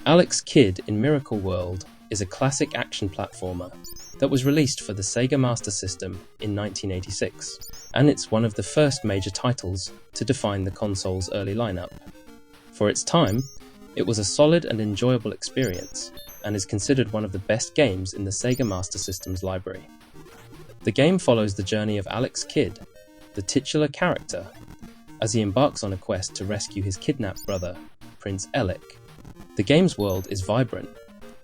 Alex Kidd in Miracle World is a classic action platformer that was released for the Sega Master System in 1986, and it's one of the first major titles to define the console's early lineup. For its time, it was a solid and enjoyable experience, and is considered one of the best games in the Sega Master System's library. The game follows the journey of Alex Kidd, the titular character, as he embarks on a quest to rescue his kidnapped brother, Prince Alec. The game's world is vibrant,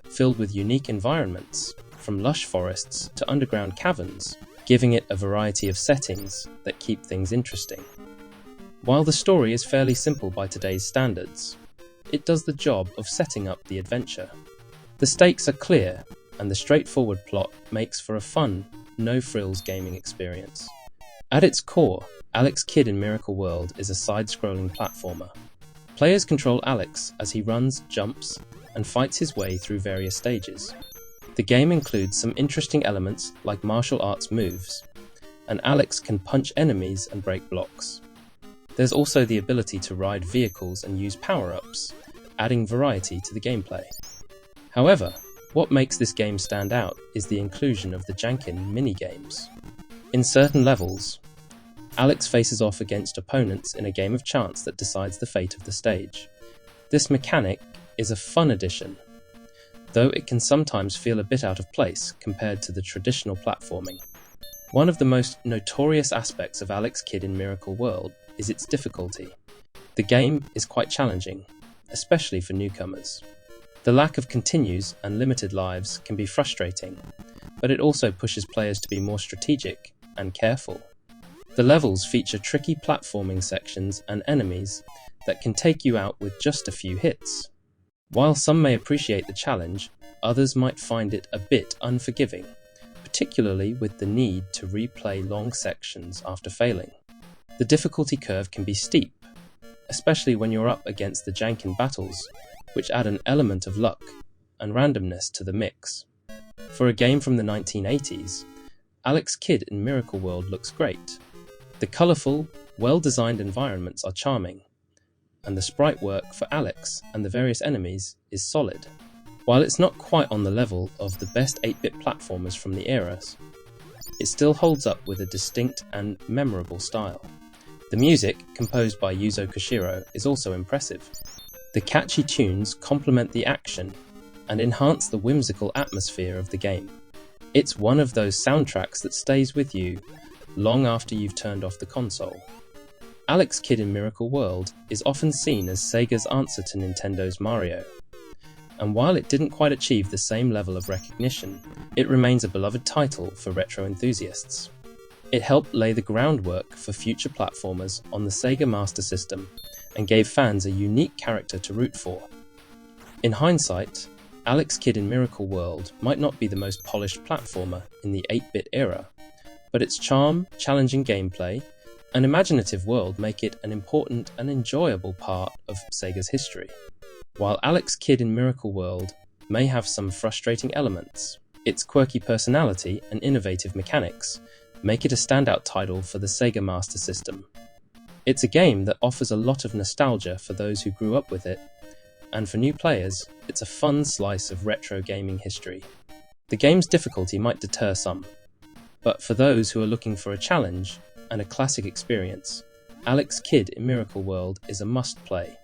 filled with unique environments, from lush forests to underground caverns, giving it a variety of settings that keep things interesting. While the story is fairly simple by today's standards, it does the job of setting up the adventure. The stakes are clear, and the straightforward plot makes for a fun, no-frills gaming experience. At its core, Alex Kidd in Miracle World is a side-scrolling platformer. Players control Alex as he runs, jumps, and fights his way through various stages. The game includes some interesting elements like martial arts moves, and Alex can punch enemies and break blocks. There's also the ability to ride vehicles and use power-ups, adding variety to the gameplay. However, what makes this game stand out is the inclusion of the jankin mini-games. In certain levels, Alex faces off against opponents in a game of chance that decides the fate of the stage. This mechanic is a fun addition, though it can sometimes feel a bit out of place compared to the traditional platforming. One of the most notorious aspects of Alex Kidd in Miracle World is its difficulty. The game is quite challenging, especially for newcomers. The lack of continues and limited lives can be frustrating, but it also pushes players to be more strategic and careful. The levels feature tricky platforming sections and enemies that can take you out with just a few hits. While some may appreciate the challenge, others might find it a bit unforgiving, particularly with the need to replay long sections after failing. The difficulty curve can be steep, especially when you're up against the jankin battles, which add an element of luck and randomness to the mix. For a game from the 1980s, Alex Kidd in Miracle World looks great. The colourful, well-designed environments are charming, and the sprite work for Alex and the various enemies is solid. While it's not quite on the level of the best 8-bit platformers from the eras, it still holds up with a distinct and memorable style. The music, composed by Yuzo Koshiro, is also impressive. The catchy tunes complement the action and enhance the whimsical atmosphere of the game. It's one of those soundtracks that stays with you long after you've turned off the console. Alex Kidd in Miracle World is often seen as Sega's answer to Nintendo's Mario, and while it didn't quite achieve the same level of recognition, it remains a beloved title for retro enthusiasts. It helped lay the groundwork for future platformers on the Sega Master System and gave fans a unique character to root for. In hindsight, Alex Kidd in Miracle World might not be the most polished platformer in the 8-bit era, but its charm, challenging gameplay, and imaginative world make it an important and enjoyable part of Sega's history. While Alex Kidd in Miracle World may have some frustrating elements, its quirky personality and innovative mechanics make it a standout title for the Sega Master System. It's a game that offers a lot of nostalgia for those who grew up with it, and for new players, it's a fun slice of retro gaming history. The game's difficulty might deter some, but for those who are looking for a challenge and a classic experience, Alex Kidd in Miracle World is a must-play.